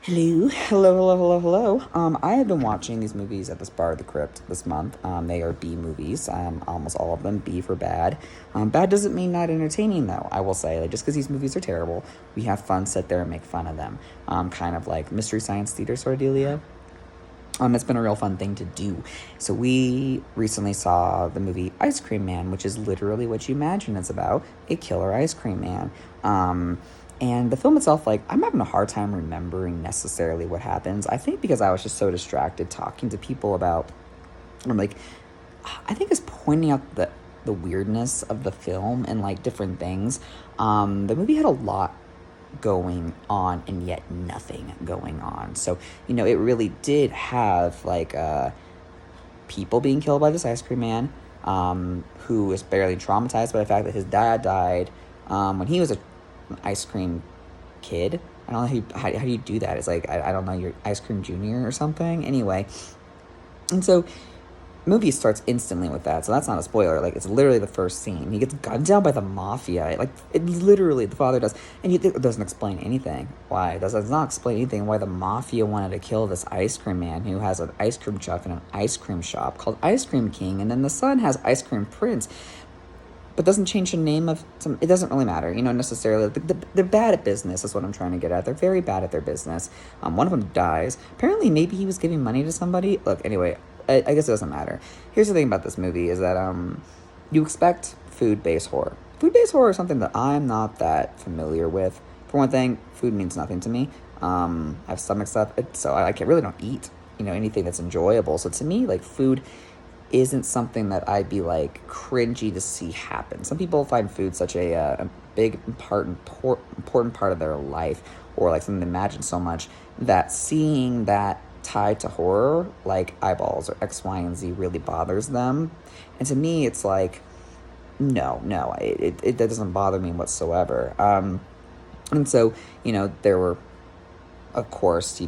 Hello. I have been watching these movies at the Bar of the Crypt this month. They are B movies, almost all of them, B for bad. Bad doesn't mean not entertaining, though, I will say. Like, just because these movies are terrible, we have fun, sit there and make fun of them. Kind of like Mystery Science Theater sort of dealio. It's been a real fun thing to do. So we recently saw the movie Ice Cream Man, which is literally what you imagine it's about, a killer ice cream man. And the film itself, like, I'm having a hard time remembering necessarily what happens. I think because I was just so distracted talking to people about, I'm like, I think it's pointing out the weirdness of the film and like different things. The movie had a lot going on and yet nothing going on. So, it really did have like people being killed by this ice cream man, who is barely traumatized by the fact that his dad died when he was an ice cream kid. I don't know how do you do that? It's like, I don't know, you're ice cream junior or something. Anyway, and so movie starts instantly with that, so that's not a spoiler. Like, it's literally the first scene. He gets gunned down by the mafia. Like, it literally, the father does, and it doesn't explain anything why. It does not explain anything why the mafia wanted to kill this ice cream man who has an ice cream truck in an ice cream shop called Ice Cream King, and then the son has Ice Cream Prince, but doesn't change the name of some. It doesn't really matter, necessarily. They're bad at business, is what I'm trying to get at. They're very bad at their business. One of them dies. Apparently, maybe he was giving money to somebody. Look, anyway, I guess it doesn't matter. Here's the thing about this movie is that you expect food-based horror. Food-based horror is something that I'm not that familiar with. For one thing, food means nothing to me. I have stomach stuff, so I really don't eat, anything that's enjoyable. So to me, like, food isn't something that I'd be like cringy to see happen. Some people find food such a big important part of their life, or like something they imagine so much, that seeing that tied to horror, like eyeballs or X, Y, and Z, really bothers them. And to me, it's like, no, it doesn't bother me whatsoever. And so, there were, of course,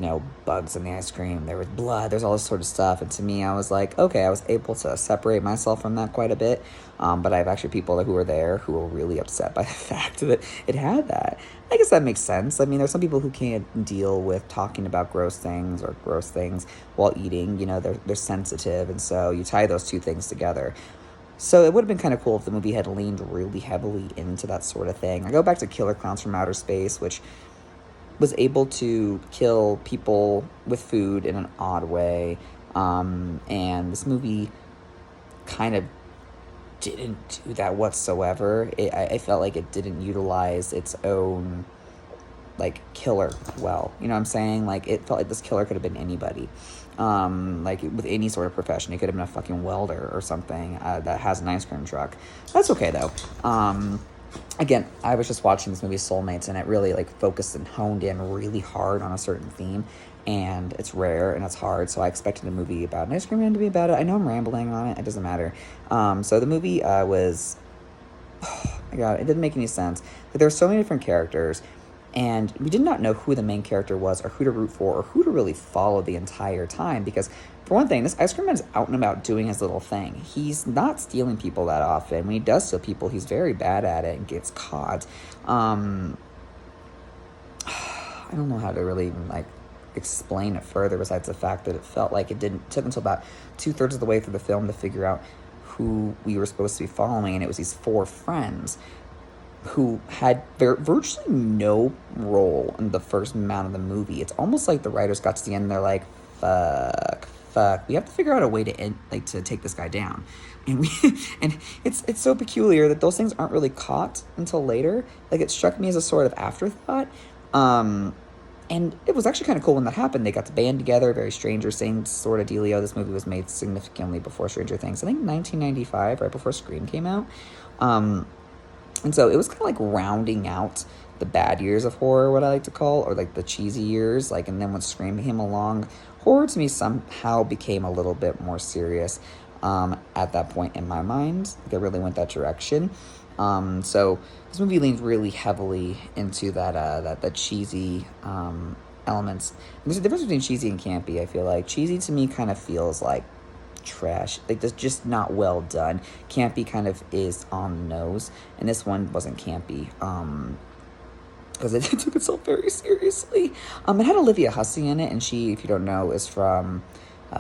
bugs in the ice cream. There was blood. There's all this sort of stuff. And to me, I was like, okay, I was able to separate myself from that quite a bit. But I have actually people who were there who were really upset by the fact that it had that. I guess that makes sense. I mean, there's some people who can't deal with talking about gross things while eating. They're sensitive. And so you tie those two things together. So it would have been kind of cool if the movie had leaned really heavily into that sort of thing. I go back to Killer Clowns from Outer Space, which was able to kill people with food in an odd way. And this movie kind of didn't do that whatsoever. I felt like it didn't utilize its own, like, killer well. You know what I'm saying? Like, it felt like this killer could have been anybody. Like, with any sort of profession. It could have been a fucking welder or something that has an ice cream truck. That's okay, though. Again, I was just watching this movie Soulmates, and it really like focused and honed in really hard on a certain theme, and it's rare and it's hard. So I expected a movie about an ice cream man to be about it. I know I'm rambling on it. It doesn't matter. So the movie was, oh my god, it didn't make any sense. But there were so many different characters, and we did not know who the main character was, or who to root for, or who to really follow the entire time. Because, for one thing, this ice cream man is out and about doing his little thing. He's not stealing people that often. When he does steal people, he's very bad at it and gets caught. I don't know how to really even, like, explain it further, besides the fact that it felt like it took until about 2/3 of the way through the film to figure out who we were supposed to be following, and it was these four friends who had virtually no role in the first amount of the movie. It's almost like the writers got to the end and they're like, fuck, we have to figure out a way to take this guy down. And and it's so peculiar that those things aren't really caught until later. Like, it struck me as a sort of afterthought. And it was actually kind of cool when that happened. They got to band together, very Stranger Things sort of dealio. This movie was made significantly before Stranger Things. I think 1995, right before Scream came out. And so it was kind of like rounding out the bad years of horror, what I like to call, or like the cheesy years. Like, and then when Scream came along, horror to me somehow became a little bit more serious at that point in my mind. Like, it really went that direction. So this movie leans really heavily into that cheesy elements. And there's a difference between cheesy and campy. I feel like cheesy to me kind of feels like trash, like that's just not well done. Campy kind of is on the nose, and this one wasn't campy. because it took itself very seriously. It had Olivia Hussey in it, and she, if you don't know, is from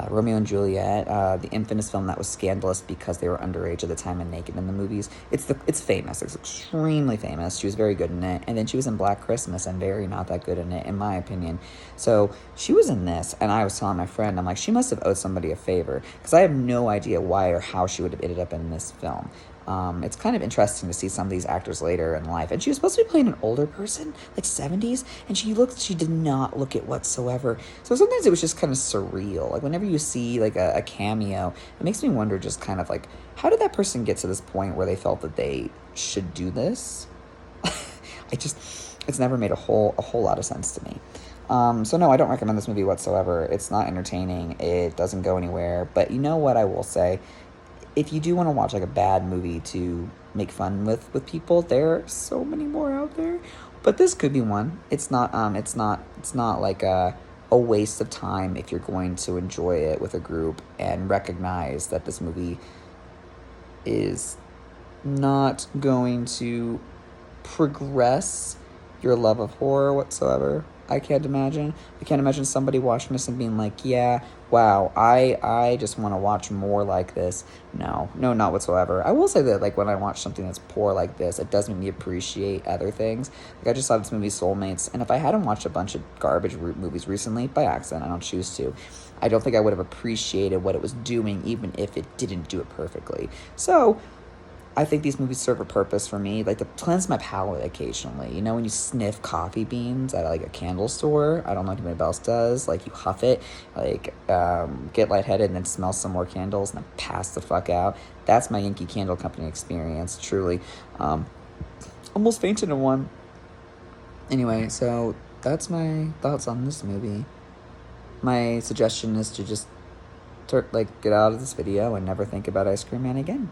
Romeo and Juliet, the infamous film that was scandalous because they were underage at the time and naked in the movies. It's famous. It's extremely famous. She was very good in it. And then she was in Black Christmas and very not that good in it, in my opinion. So she was in this, and I was telling my friend, I'm like, she must have owed somebody a favor, because I have no idea why or how she would have ended up in this film. It's kind of interesting to see some of these actors later in life. And she was supposed to be playing an older person, like 70s, and she did not look it whatsoever. So sometimes it was just kind of surreal. Like, whenever you see, like, a cameo, it makes me wonder just kind of, like, how did that person get to this point where they felt that they should do this? It's never made a whole lot of sense to me. So no, I don't recommend this movie whatsoever. It's not entertaining. It doesn't go anywhere. But you know what I will say? If you do want to watch, like, a bad movie to make fun with people, there are so many more out there. But this could be one. It's not like a waste of time if you're going to enjoy it with a group and recognize that this movie is not going to progress your love of horror whatsoever. I can't imagine somebody watching this and being like, yeah, wow, I just want to watch more like this. No, not whatsoever. I will say that, like, when I watch something that's poor like this, it does make me appreciate other things. Like, I just saw this movie Soulmates, and if I hadn't watched a bunch of garbage movies recently, by accident, I don't choose to, I don't think I would have appreciated what it was doing, even if it didn't do it perfectly. So I think these movies serve a purpose for me, like, to cleanse my palate occasionally. You know, when you sniff coffee beans at, like, a candle store, I don't know if anybody else does, like, you huff it, like, get lightheaded and then smell some more candles and then pass the fuck out. That's my Yankee Candle Company experience, truly. Almost fainted in one. Anyway, so that's my thoughts on this movie. My suggestion is to just, get out of this video and never think about Ice Cream Man again.